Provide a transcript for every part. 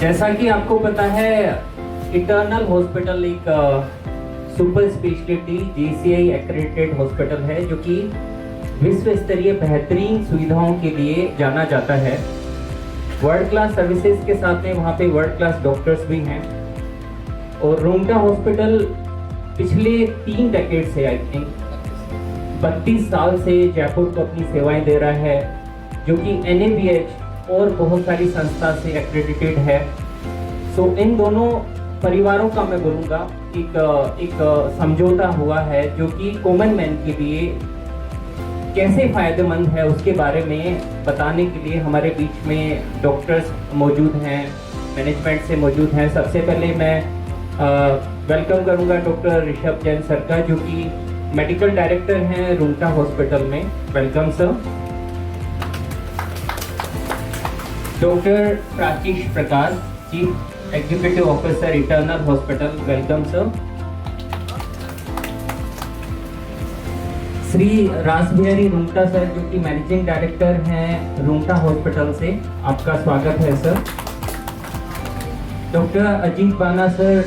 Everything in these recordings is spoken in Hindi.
जैसा कि आपको पता है, इटर्नल हॉस्पिटल एक super speciality GCI accredited hospital है जो कि विश्व स्तरीय बेहतरीन सुविधाओं के लिए जाना जाता है। वर्ल्ड क्लास सर्विसेज के साथ में वहाँ पे वर्ल्ड क्लास डॉक्टर्स भी हैं। और रूंगटा हॉस्पिटल पिछले 3 डेकेड से आई थिंक 32 साल से जयपुर को अपनी सेवाएं दे रहा है, जो कि NABH और बहुत सारी संस्था से एक्रेडिटेड है। सो इन दोनों परिवारों का मैं बोलूँगा एक समझौता हुआ है जो कि कॉमन मैन के लिए कैसे फ़ायदेमंद है उसके बारे में बताने के लिए हमारे बीच में डॉक्टर्स मौजूद हैं, मैनेजमेंट से मौजूद हैं। सबसे पहले मैं वेलकम करूंगा डॉक्टर ऋषभ जैन सर का, जो कि मेडिकल डायरेक्टर हैं रूंगटा हॉस्पिटल में। Welcome sir. Doctor Prachish Prakash, chief executive officer Eternal Hospital. Welcome sir. Shri Rasbihari Rungta sir, जो कि मैनेजिंग डायरेक्टर हैं रूंगटा हॉस्पिटल से, आपका स्वागत है sir. Doctor Ajit Bana sir,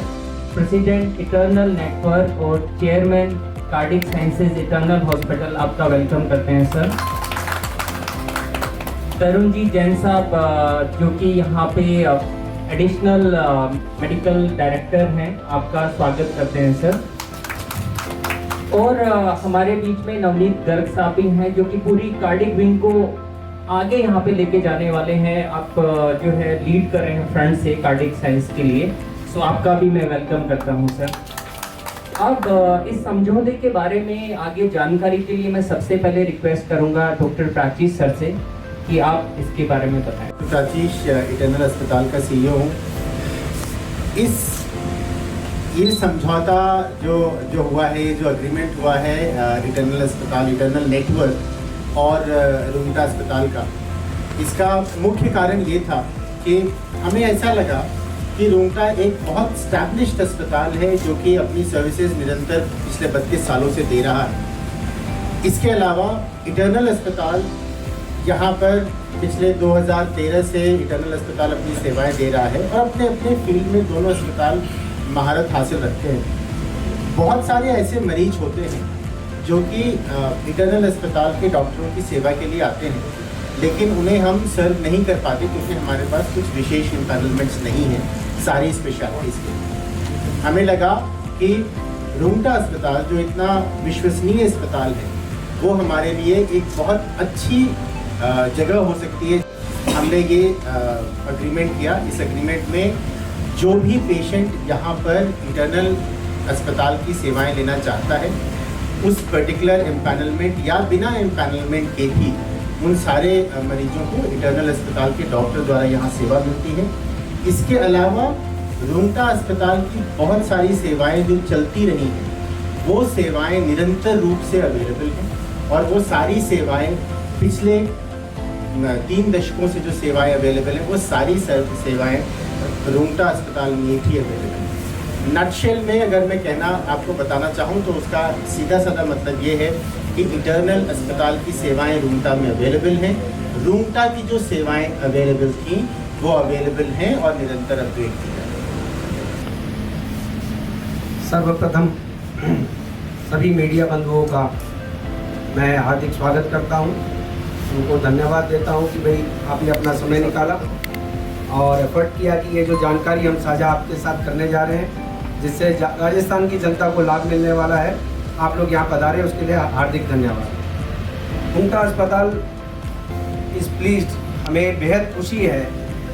president eternal network और chairman cardiac sciences eternal hospital, आपका वेलकम करते हैं सर। तरुण जी जैन साहब, जो कि यहाँ पे एडिशनल मेडिकल डायरेक्टर हैं, आपका स्वागत करते हैं सर। और हमारे बीच में नवनीत गर्ग साहब भी हैं, जो कि पूरी कार्डिक विंग को आगे यहाँ पे लेके जाने वाले हैं। आप जो है लीड कर रहे हैं फ्रंट से कार्डिक साइंस के लिए, सो आपका भी मैं वेलकम करता हूँ सर। अब इस समझौते के बारे में आगे जानकारी के लिए मैं सबसे पहले रिक्वेस्ट करूँगा डॉक्टर प्राचीश सर से कि आप इसके बारे में बताएं। प्राचीश इटर्नल अस्पताल का CEO हूँ। ये समझौता जो हुआ है, ये जो एग्रीमेंट हुआ है इटर्नल अस्पताल, इटर्नल नेटवर्क और रूंगटा अस्पताल का, इसका मुख्य कारण ये था कि हमें ऐसा लगा कि रूंगटा एक बहुत स्टैब्लिश्ड अस्पताल है जो कि अपनी सर्विसेज निरंतर पिछले 32 सालों से दे रहा है। इसके अलावा इटर्नल अस्पताल यहाँ पर पिछले 2013 से इटर्नल अस्पताल अपनी सेवाएं दे रहा है और अपने अपने फील्ड में दोनों अस्पताल महारत हासिल रखते हैं। बहुत सारे ऐसे मरीज होते हैं जो कि इटर्नल अस्पताल के डॉक्टरों की सेवा के लिए आते हैं, लेकिन उन्हें हम सर्व नहीं कर पाते क्योंकि हमारे पास कुछ विशेष इम्पैनलमेंट्स नहीं हैं सारी स्पेशलिटीज़ के। हमें लगा कि रूंगटा अस्पताल जो इतना विश्वसनीय अस्पताल है वो हमारे लिए एक बहुत अच्छी जगह हो सकती है। हमने ये एग्रीमेंट किया। इस एग्रीमेंट में जो भी पेशेंट यहाँ पर इंटरनल अस्पताल की सेवाएं लेना चाहता है, उस पर्टिकुलर एम्पैनलमेंट या बिना एम्पैनलमेंट के भी उन सारे मरीजों को इंटरनल अस्पताल के डॉक्टर द्वारा यहाँ सेवा मिलती है। इसके अलावा रूंगटा अस्पताल की बहुत सारी सेवाएं जो चलती रही हैं, वो सेवाएं निरंतर रूप से अवेलेबल हैं और वो सारी सेवाएं पिछले 3 दशकों से जो सेवाएं अवेलेबल हैं, वो सारी सेवाएं रूंगटा अस्पताल में ही अवेलेबल है। नटशेल में अगर मैं कहना आपको बताना चाहूँ तो उसका सीधा साधा मतलब ये है कि इंटरनल अस्पताल की सेवाएं रूंगटा में अवेलेबल हैं। रूंगटा की जो सेवाएं अवेलेबल थी वो अवेलेबल हैं और निरंतर अपडेट की जाए। सर्वप्रथम सभी मीडिया बंधुओं का मैं हार्दिक स्वागत करता हूं। उनको धन्यवाद देता हूं कि भाई आपने अपना समय निकाला और एफर्ट किया कि ये जो जानकारी हम साझा आपके साथ करने जा रहे हैं, जिससे राजस्थान की जनता को लाभ मिलने वाला है, आप लोग यहाँ पधारे उसके लिए हार्दिक धन्यवाद। रूंगटा अस्पताल इस प्लीज्ड, हमें बेहद खुशी है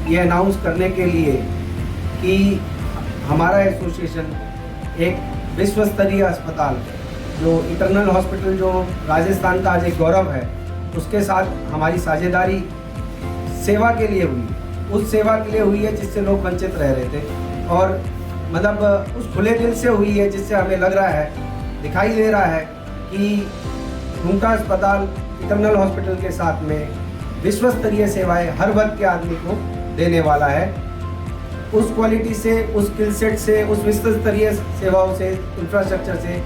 ये अनाउंस करने के लिए कि हमारा एसोसिएशन एक विश्व स्तरीय अस्पताल जो इटर्नल हॉस्पिटल जो राजस्थान का आज एक गौरव है, उसके साथ हमारी साझेदारी सेवा के लिए हुई, उस सेवा के लिए हुई है जिससे लोग वंचित रह रहे थे और मतलब उस खुले दिल से हुई है जिससे हमें लग रहा है, दिखाई दे रहा है कि रूंगटा अस्पताल इटर्नल हॉस्पिटल के साथ में विश्व स्तरीय सेवाएं हर वर्ग के आदमी को देने वाला है। उस क्वालिटी से, उस स्किल सेट से, उस विश्व स्तरीय सेवाओं से, इंफ्रास्ट्रक्चर से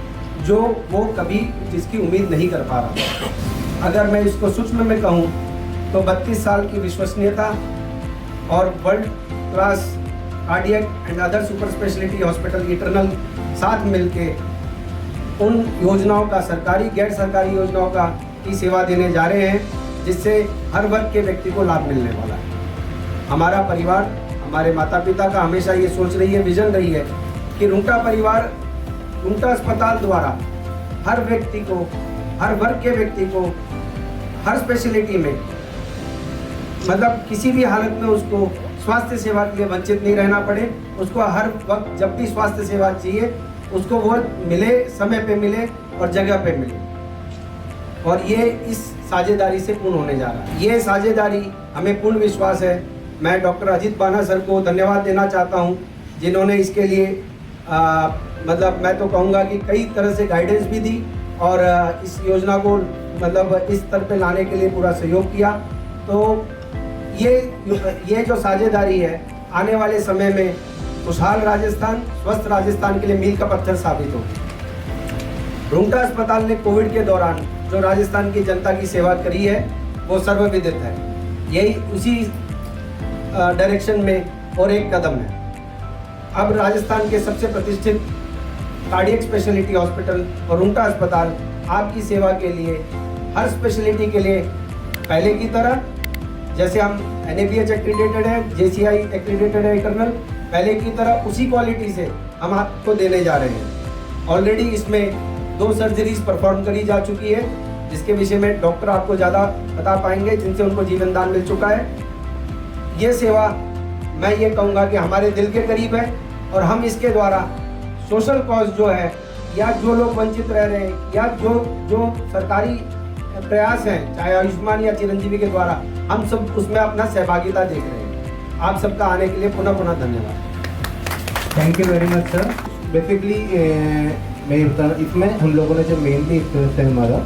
जो वो कभी जिसकी उम्मीद नहीं कर पा रहा। अगर मैं इसको सूक्ष्म में कहूँ तो 32 साल की विश्वसनीयता और world class cardiac and other super speciality hospital eternal साथ मिलके उन योजनाओं का, सरकारी गैर सरकारी योजनाओं का की सेवा देने जा रहे हैं, जिससे हर वर्ग के व्यक्ति को लाभ मिलने वाला है। हमारा परिवार, हमारे माता पिता का हमेशा ये सोच रही है, विजन रही है कि रुंगटा परिवार, रुंगटा अस्पताल द्वारा हर व्यक्ति को, हर वर्ग के व्यक्ति को, हर स्पेशलिटी में, मतलब किसी भी हालत में उसको स्वास्थ्य सेवा के लिए वंचित नहीं रहना पड़े। उसको हर वक्त जब भी स्वास्थ्य सेवा चाहिए उसको वो मिले, समय पे मिले और जगह पे मिले। और ये इस साझेदारी से पूर्ण होने जा रहा है। ये साझेदारी हमें पूर्ण विश्वास है। मैं डॉक्टर अजीत बाना सर को धन्यवाद देना चाहता हूँ, जिन्होंने इसके लिए मतलब मैं तो कहूँगा कि कई तरह से गाइडेंस भी दी और इस योजना को मतलब इस स्तर पे लाने के लिए पूरा सहयोग किया। तो ये जो साझेदारी है आने वाले समय में खुशहाल राजस्थान, स्वस्थ राजस्थान के लिए मील का पत्थर साबित हो। रुंगटा अस्पताल ने कोविड के दौरान जो राजस्थान की जनता की सेवा करी है वो सर्वविदित है। यही उसी डायरेक्शन में और एक कदम है। अब राजस्थान के सबसे प्रतिष्ठित कार्डियक स्पेशलिटी हॉस्पिटल और रुंगटा अस्पताल आपकी सेवा के लिए, हर स्पेशलिटी के लिए पहले की तरह, जैसे हम NABH एक्रीडेटेड है, JCI एक्रीडेटेड है इंटरनल, पहले की तरह उसी क्वालिटी से हम आपको देने जा रहे हैं। ऑलरेडी इसमें 2 सर्जरीज परफॉर्म करी जा चुकी है, जिसके विषय में डॉक्टर आपको ज़्यादा बता पाएंगे, जिनसे उनको जीवन दान मिल चुका है। ये सेवा मैं ये कहूँगा कि हमारे दिल के करीब है और हम इसके द्वारा सोशल कॉज जो है, या जो लोग वंचित रह रहे हैं, या जो सरकारी प्रयास हैं, चाहे आयुष्मान या चिरंजीवी के द्वारा, हम सब उसमें अपना सहभागिता देख रहे हैं। आप सबका आने के लिए पुनः पुनः धन्यवाद। Thank you very much sir. Basically मैं ये बताना, इसमें हम लोगों ने जो मेनली इस तरह से हमारा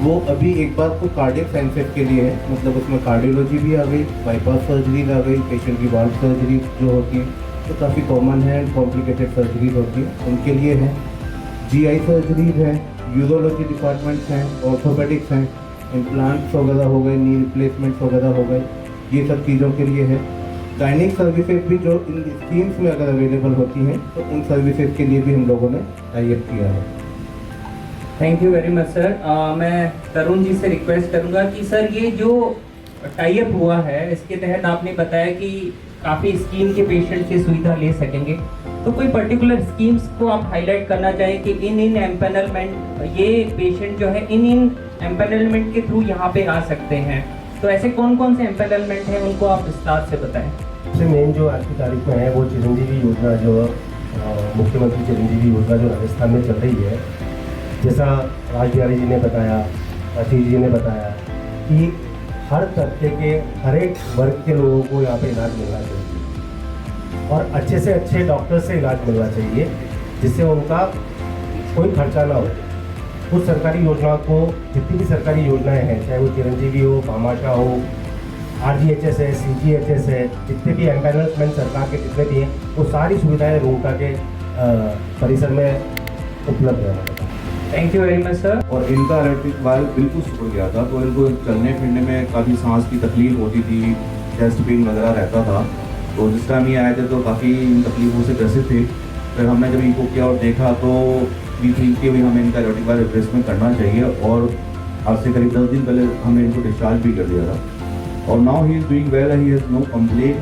वो अभी एक बार तो कार्डियक साइंसेस के लिए है, मतलब उसमें कार्डियोलॉजी भी आ गई, बाईपास सर्जरी आ गई, पेशेंट की वाल्व सर्जरी जो होती है तो काफ़ी कॉमन है, कॉम्प्लिकेटेड सर्जरीज होती है उनके लिए है। GI सर्जरीज है, यूरोलॉजी डिपार्टमेंट्स हैं, ऑर्थोपेडिक्स हैं, इम्प्लांट्स वगैरह हो गए, नी रिप्लेसमेंट्स वगैरह हो गए, ये सब चीज़ों के लिए है। गायनिक सर्विसेज भी जो इन स्कीम्स में अगर अवेलेबल होती हैं तो उन सर्विसेज के लिए भी हम लोगों ने टाई अप किया है। Thank you very much sir. मैं तरुण जी से रिक्वेस्ट करूंगा कि सर ये जो टाई अप हुआ है इसके तहत आपने बताया कि काफ़ी स्कीम के पेशेंट ये सुविधा ले सकेंगे, तो कोई पर्टिकुलर स्कीम्स को आप हाईलाइट करना चाहें कि इन एम्पैनलमेंट ये पेशेंट जो है इन एम्पैनलमेंट के थ्रू यहाँ पे आ सकते हैं, तो ऐसे कौन कौन से एम्पैनलमेंट हैं उनको आप विस्तार से बताएं। सबसे मेन जो आज की तारीख में है वो चिरंजीवी योजना, जो मुख्यमंत्री चिरंजीवी योजना जो राजस्थान में चल रही है। जैसा राज बिहारी जी ने बताया, आशीष जी ने बताया कि हर तबके के, हर एक वर्ग के लोगों को यहाँ पे इलाज मिलना चाहिए और अच्छे से अच्छे डॉक्टर से इलाज मिलना चाहिए, जिससे उनका कोई खर्चा ना हो। उस सरकारी योजना को, जितनी भी सरकारी योजनाएं हैं, चाहे वो चिरंजीवी हो, भामाशाह हो, RGHS है, CGHS है, जितने भी एम्पैनलमेंट सरकार के जितने भी हैं, वो सारी सुविधाएं रुंगटा के परिसर में उपलब्ध है। Thank you very much sir. और इनका इलेक्ट्रिक वाल्व बिल्कुल सुख गया था, तो इनको चलने फिरने में काफ़ी सांस की तकलीफ होती थी, चेस्ट पेन वगैरह रहता था। तो जिस टाइम ये आए थे तो काफ़ी इन तकलीफों से ग्रसित थे। फिर हमने जब इनको किया और देखा तो वी थिंक कि भी हमें इनका इलेक्ट्रिक वाल्व रिप्लेसमेंट करना चाहिए, और आज से करीब 10 दिन पहले हमने इनको डिस्चार्ज भी कर दिया था और now he is doing well, he has no complaint.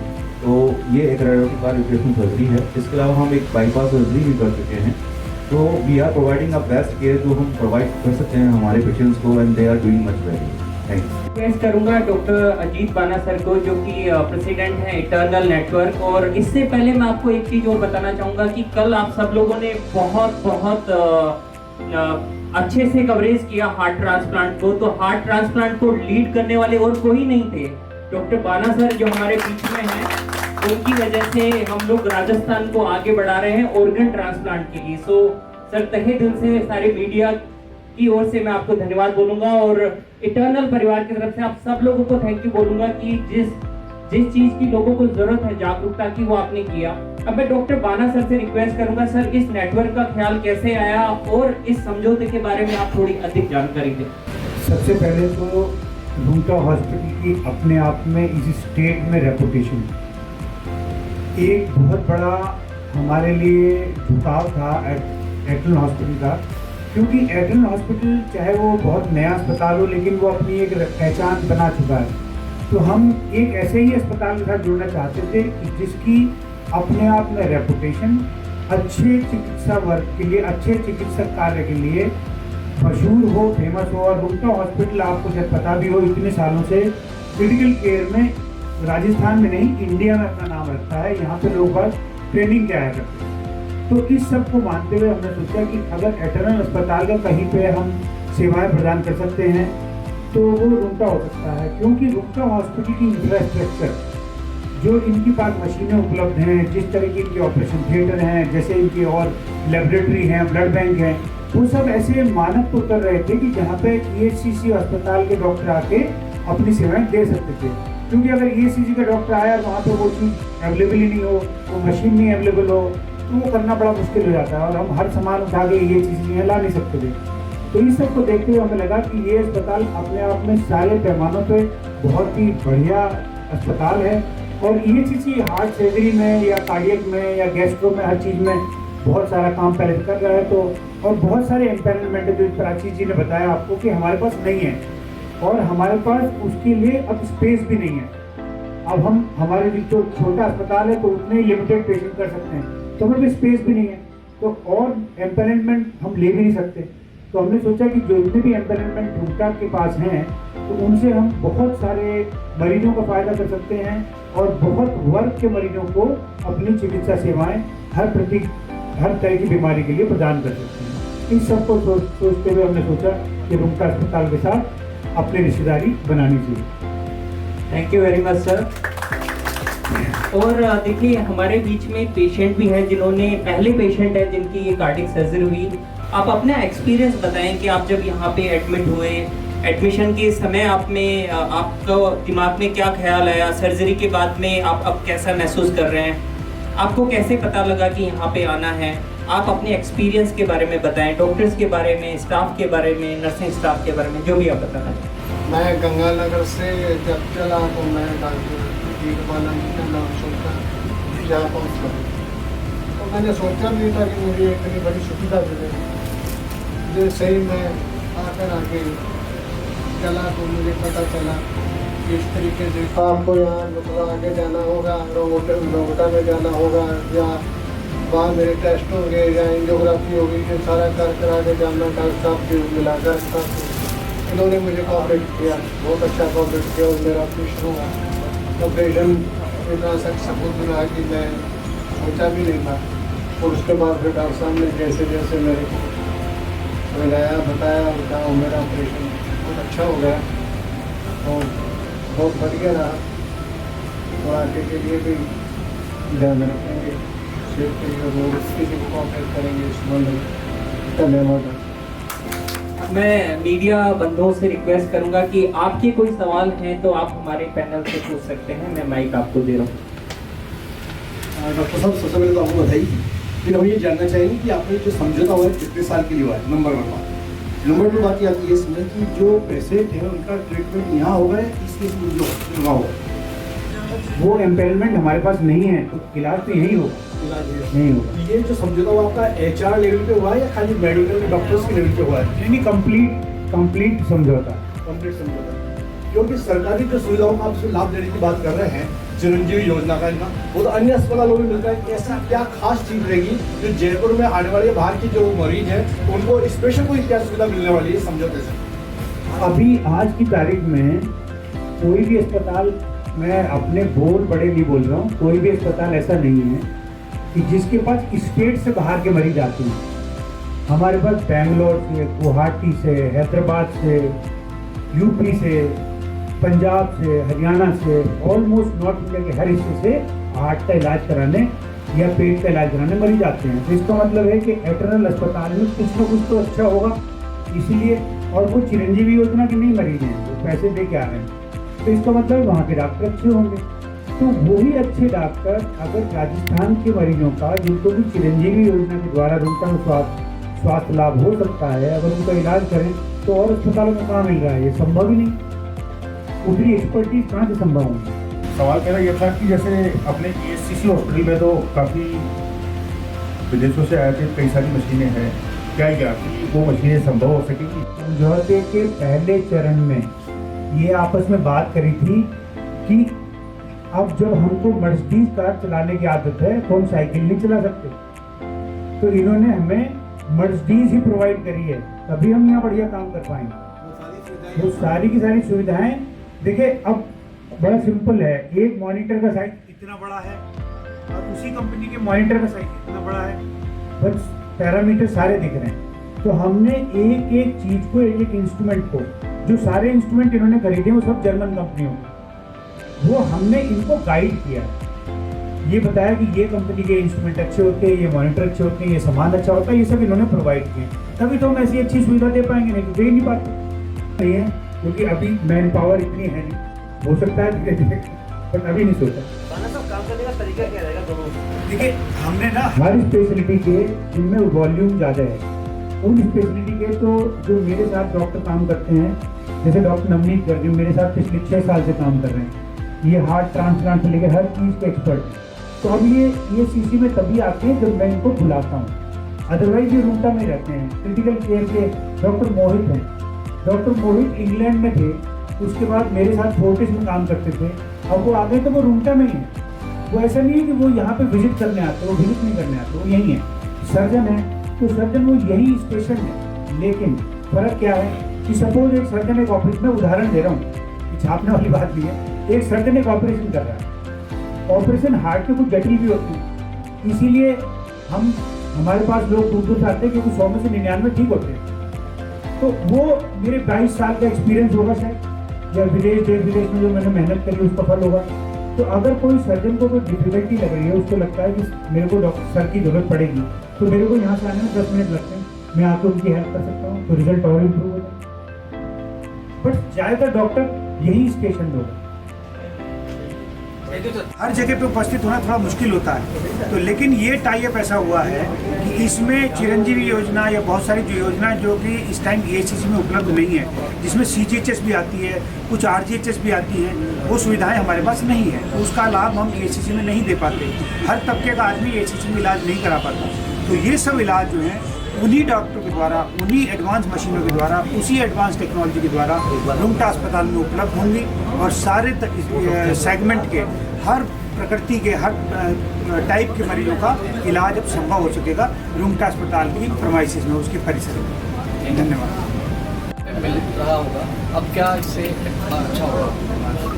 तो ये एक इलेक्ट्रिक वाल्व रिप्लेसमेंट सर्जरी है। इसके अलावा हम एक बाईपास सर्जरी भी कर चुके हैं। तो we are providing a best care जो हम प्रोवाइड कर सकते हैं हमारे पेशेंट्स को, and they are doing much well. Thanks. Request करूंगा डॉक्टर अजीत बाना सर को, जो कि प्रेसिडेंट हैं इटर्नल नेटवर्क। और इससे पहले मैं आपको एक चीज़ और बताना चाहूँगा कि कल आप सब लोगों ने बहुत अच्छे से कवरेज किया हार्ट ट्रांसप्लांट को। तो हार्ट ट्रांसप्लांट को लीड करने वाले और कोई नहीं थे, डॉक्टर बाना सर जो हमारे बीच में हैं, उनकी वजह से हम लोग राजस्थान को आगे बढ़ा रहे हैं ऑर्गन ट्रांसप्लांट के लिए। सो सर तहे दिल से सारे मीडिया की ओर से मैं आपको धन्यवाद बोलूंगा और इटर्नल परिवार की तरफ से आप सब लोगों को थैंक यू बोलूंगा कि जिस चीज की लोगों को जरूरत है जागरूकता की, वो आपने किया। अब मैं डॉक्टर बाना सर से रिक्वेस्ट करूंगा, सर इस नेटवर्क का ख्याल कैसे आया और इस समझौते के बारे में आप थोड़ी अधिक जानकारी दें। सबसे पहले तो रुंगटा हॉस्पिटल की अपने आप में इस स्टेट में रेपुटेशन, एक बहुत बड़ा हमारे लिए झुकाव था एयरटेल हॉस्पिटल का, क्योंकि एयरटेल हॉस्पिटल चाहे वो बहुत नया अस्पताल हो लेकिन वो अपनी एक पहचान बना चुका है। तो हम एक ऐसे ही अस्पताल के साथ जुड़ना चाहते थे कि जिसकी अपने आप में रेपुटेशन अच्छे चिकित्सा वर्ग के लिए, अच्छे चिकित्सक कार्य के लिए मशहूर हो, फेमस हो। और रुंगटा हॉस्पिटल आपको शायद पता भी हो, इतने सालों से क्रिटिकल केयर में राजस्थान में नहीं इंडिया में अपना नाम रखता है। यहाँ पे लोग बस ट्रेनिंग के आया करते हैं। तो इस सब को मानते हुए हमने सोचा कि अगर एटर्नल अस्पताल का कहीं पे हम सेवाएं प्रदान कर सकते हैं तो वो रुंगटा हो सकता है, क्योंकि रुंगटा हॉस्पिटल की इंफ्रास्ट्रक्चर, जो इनके पास मशीनें उपलब्ध हैं, जिस तरह की इनके ऑपरेशन थिएटर हैं, जैसे इनकी और लेबोरेटरी हैं, ब्लड बैंक हैं, वो सब ऐसे मानक पर उतर रहे थे कि जहाँ पे EHCC अस्पताल के डॉक्टर आके अपनी सेवाएं दे सकते थे। क्योंकि अगर EHCC का डॉक्टर आया और वहाँ पे वो चीज़ अवेलेबल ही नहीं हो, वो मशीन नहीं अवेलेबल हो, तो वो करना बड़ा मुश्किल हो जाता है और हम हर सामान उठा के EHCC में ला नहीं सकते थे। तो इस सब को देखते हुए हमें लगा कि ये अस्पताल अपने आप में सारे पैमानों पे बहुत ही बढ़िया अस्पताल है। और EHCC हार्ट सर्जरी में या कार्डियक में या गैस्ट्रो में हर चीज़ में बहुत सारा काम पहले कर रहा है। तो और बहुत सारे एम्पैनलमेंट है जो प्राची जी ने बताया आपको कि हमारे पास नहीं है, और हमारे पास उसके लिए अब स्पेस भी नहीं है। अब हम हमारे जो छोटा अस्पताल है तो उतने ही लिमिटेड पेशेंट कर सकते हैं, तो हमारे पास स्पेस भी नहीं है, तो और एम्पैनलमेंट हम ले भी नहीं सकते। तो हमने सोचा कि जो जितने भी एम्पैनलमेंट रुंगटा के पास हैं तो उनसे हम बहुत सारे मरीजों का फायदा कर सकते हैं और बहुत वर्ग के मरीजों को अपनी चिकित्सा सेवाएं हर तरह की बीमारी के लिए प्रदान कर सकते हैं। इस सब को सोचते हुए हमने सोचा कि रुंगटा अस्पताल के साथ अपनी रिश्तेदारी बनानी चाहिए। Thank you very much sir. और देखिए हमारे बीच में पेशेंट भी हैं जिन्होंने, पहले पेशेंट है जिनकी ये कार्डियक सर्जरी हुई। आप अपना एक्सपीरियंस बताएं कि आप जब यहाँ पे एडमिट हुए, एडमिशन के समय आपका दिमाग में क्या ख्याल आया, सर्जरी के बाद में आप अब कैसा महसूस कर रहे हैं, आपको कैसे पता लगा कि यहाँ पे आना है। आप अपने एक्सपीरियंस के बारे में बताएं, डॉक्टर्स के बारे में, स्टाफ के बारे में, नर्सिंग स्टाफ के बारे में, जो भी आप बताना चाहें। मैं गंगानगर से जब चला तो मैं डॉक्टर का नाम सुनकर यहाँ पहुँचा, तो मैंने सोचा नहीं था कि मुझे इतनी बड़ी सुविधा मिलेगी। जैसे ही मैं आके चला तो मुझे पता चला कि इस तरीके से आपको यहाँ मतलब आगे जाना होगा, रोगोटा में जाना होगा, या वहाँ मेरे टेस्ट होंगे या एंजियोग्राफी होगी, ये सारा करा के जाना। डॉक्टर साहब की मिलाकर इन्होंने मुझे कोऑपरेट किया, बहुत अच्छा कोऑपरेट किया और मेरा ऑपरेशन हुआ। ऑपरेशन इतना सपोर्ट मिला कि मैं सोचा भी नहीं था। और उसके बाद फिर डॉक्टर साहब ने जैसे जैसे मेरे को बताया और मेरा ऑपरेशन बहुत अच्छा हो गया और बहुत बढ़िया रहा। और आगे के लिए भी ध्यान रखेंगे, सेफ के लिए वो किसी को कोऑपरेट करेंगे इस संबंध में। धन्यवाद। मैं मीडिया बंधुओं से रिक्वेस्ट करूंगा कि आपके कोई सवाल हैं तो आप हमारे पैनल से पूछ सकते हैं। मैं माइक आपको दे रहा हूँ। डॉक्टर साहब, सबसे पहले तो आपको बताइए, फिर हम ये जानना चाहेंगे कि आपने जो समझौता हुआ है कितने साल के लिए हुआ है, नंबर 1 बात। नंबर 2 बात ये समझे कि जो पेशेंट है उनका ट्रीटमेंट यहाँ होगा या इसके जो वहाँ होगा। वो एम्पैनलमेंट हमारे पास नहीं है तो इलाज तो यही होगा, नहीं होगा। ये जो समझौता हुआ आपका HR लेवल पे हुआ है या खाली मेडिकल डॉक्टर्स के लेवल पे हुआ है? नहीं, कंप्लीट समझौता। कंप्लीट समझौता। क्योंकि सरकारी जो सुविधाओं का आप लाभ देने की बात कर रहे हैं, चिरंजीवी योजना का इनका, वो तो अन्य अस्पतालों में मिलता है। ऐसी क्या खास चीज रहेगी जो जयपुर में आने वाले बाहर के जो मरीज हैं उनको स्पेशल कोई क्या सुविधा मिलने वाली है समझौते से? अभी आज की तारीख में कोई भी अस्पताल, मैं अपने बड़े नहीं बोल रहा हूँ, कोई भी अस्पताल ऐसा नहीं है कि जिसके पास स्टेट से बाहर के मरीज आते हैं। हमारे पास बेंगलोर से, गुवाहाटी से, हैदराबाद से, यूपी से, पंजाब से, हरियाणा से, ऑलमोस्ट नॉर्थ इंडिया के हर हिस्से से हार्ट का इलाज कराने या पेट का इलाज कराने मरीज आते हैं। तो इसका मतलब है कि एटर्नल अस्पताल में कुछ ना कुछ तो अच्छा होगा, इसीलिए। और वो चिरंजीवी योजना के नहीं मरीज हैं, वो पैसे दे के आ रहे हैं, तो इसका मतलब वहाँ के डॉक्टर अच्छे होंगे। तो वही अच्छे डॉक्टर अगर राजस्थान के मरीजों का, जिनको भी चिरंजीवी योजना के द्वारा रुंगटा में स्वास्थ्य लाभ हो सकता है, अगर उनका इलाज करें तो और अस्पतालों में कहाँ मिल रहा है? ये संभव ही नहीं। उतनी एक्सपर्टीज कहाँ से संभव होगी? सवाल मेरा ये था कि जैसे अपने ESCC हॉस्पिटल में तो काफ़ी विदेशों से आयातित कई सारी मशीनें हैं, क्या कि वो मशीनें संभव हो सकेंगी? समझौते के पहले चरण में ये आपस में बात करी थी कि अब जब हमको मर्सिडीज कार चलाने की आदत है तो हम साइकिल नहीं चला सकते, तो इन्होंने हमें मर्सिडीज ही प्रोवाइड करी है, तभी हम यहाँ बढ़िया काम कर पाएंगे। वो सारी की सारी सुविधाएं देखिए, अब बड़ा सिंपल है, एक मॉनिटर का साइज इतना बड़ा है और उसी कंपनी के मॉनिटर का साइज इतना बड़ा है, बस पैरामीटर सारे दिख रहे हैं। तो हमने एक एक चीज को, एक एक इंस्ट्रूमेंट को, जो सारे इंस्ट्रूमेंट इन्होंने खरीदे वो सब जर्मन कंपनियों के, वो हमने इनको गाइड किया, ये बताया कि ये कंपनी के इंस्ट्रूमेंट अच्छे होते हैं, ये मॉनिटर अच्छे होते हैं, ये सामान अच्छा होता है, ये सब इन्होंने प्रोवाइड किए, तभी तो हम ऐसी अच्छी सुविधा दे पाएंगे, नहीं तो दे ही नहीं पाते। नहीं है क्योंकि अभी मैन पावर इतनी है नहीं, हो सकता है धीरे धीरे, बट अभी नहीं सोचा। काम करने का तरीका क्या रहेगा दोनों? देखिए हमने ना हर स्पेशलिटी के जिनमें वॉल्यूम ज़्यादा है, उन स्पेशलिटी के तो जो मेरे साथ डॉक्टर काम करते हैं, जैसे डॉक्टर नवनीत गर्ग मेरे साथ पिछले 6 साल से काम कर रहे हैं, ये हार्ट ट्रांसप्लांट से लेकर हर चीज़ के एक्सपर्ट हैं। तो अब ये सीसी में तभी आते हैं जब मैं इनको बुलाता हूँ, अदरवाइज ये रूमटा में रहते हैं। क्रिटिकल केयर के डॉक्टर मोहित हैं, डॉक्टर मोहित इंग्लैंड में थे, उसके बाद मेरे साथ फोर्टिस में काम करते थे, अब वो आ गए तो वो रूमटा में ही है। वो ऐसा नहीं है कि वो यहाँ पे विजिट करने आते, वो विजिट नहीं करने आते, वो यहीं है। सर्जन है तो सर्जन वो यही स्टेशन है, लेकिन फर्क क्या है कि सपोज एक सर्जन एक ऑपरेशन में, उदाहरण दे रहा हूँ, छापने वाली बात नहीं है, एक सर्जन एक ऑपरेशन कर रहा है, ऑपरेशन हार्ट के कुछ जटिल भी होती है, इसीलिए हमारे पास लोग दूर से आते हैं क्योंकि 100 में से 99 ठीक होते हैं। तो वो मेरे 22 साल का एक्सपीरियंस होगा शायद, या विदेश देश विदेश में जो मैंने मेहनत करी उसका फल होगा। तो अगर कोई सर्जन को कोई डिफिकल्टी लग रही है, उसको लगता है कि मेरे को डॉक्टर सर की जरूरत पड़ेगी, तो मेरे को यहाँ से आने में 10 मिनट लगते हैं, मैं आकर उनकी हेल्प कर सकता हूँ, तो रिजल्ट और इम्प्रूव होता है। बट ज़्यादातर डॉक्टर यही स्टेशन होगा। हर जगह पे उपस्थित होना थोड़ा मुश्किल होता है, तो लेकिन ये टाई अप ऐसा हुआ है कि इसमें चिरंजीवी योजना या बहुत सारी जो योजनाएं जो कि इस टाइम ESCC में उपलब्ध नहीं है, जिसमें CGHS भी आती है, कुछ RGHS भी आती हैं, वो सुविधाएं हमारे पास नहीं है, तो उसका लाभ हम ESCC में नहीं दे पाते। हर तबके का आदमी ESCC में इलाज नहीं करा पाता, तो ये सब इलाज जो है उन्हीं डॉक्टरों के द्वारा, उन्हीं एडवांस मशीनों के द्वारा, उसी एडवांस टेक्नोलॉजी के द्वारा रुंगटा अस्पताल में उपलब्ध होंगी, और सारे सेगमेंट के, हर प्रकृति के, हर टाइप के मरीजों का इलाज अब संभव हो सकेगा रुंगटा अस्पताल की प्रेमाइसिस में, उसके परिसर में। धन्यवाद। मिल रहा होगा, अब क्या इससे अच्छा होगा?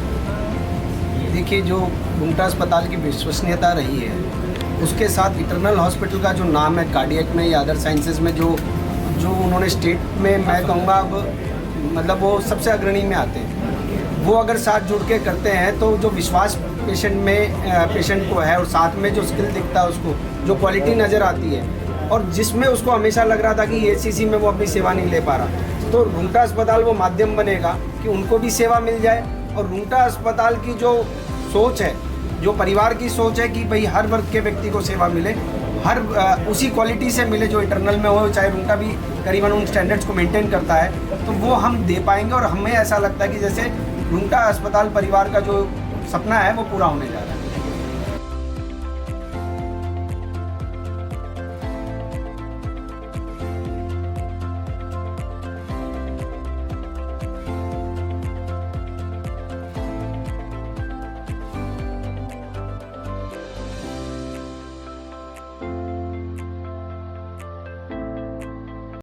देखिए, जो रुंगटा अस्पताल की विश्वसनीयता रही है, उसके साथ इटर्नल हॉस्पिटल का जो नाम है कार्डियक में या अदर साइंसेज में, जो उन्होंने स्टेट में, मैं कहूँगा अब मतलब वो सबसे अग्रणी में आते हैं, वो अगर साथ जुड़ के करते हैं तो जो विश्वास पेशेंट को है, और साथ में जो स्किल दिखता है उसको, जो क्वालिटी नज़र आती है, और जिसमें उसको हमेशा लग रहा था कि ESCC में वो अपनी सेवा नहीं ले पा रहा, तो रुंगटा अस्पताल वो माध्यम बनेगा कि उनको भी सेवा मिल जाए। और रुंगटा अस्पताल की जो सोच है, जो परिवार की सोच है कि भाई हर वर्ग के व्यक्ति को सेवा मिले, हर उसी क्वालिटी से मिले जो इंटरनल में हो, चाहे रुंगटा भी करीबन उन स्टैंडर्ड्स को मेंटेन करता है, तो वो हम दे पाएंगे। और हमें ऐसा लगता है कि जैसे रुंगटा अस्पताल परिवार का जो सपना है वो पूरा होने जा रहा है।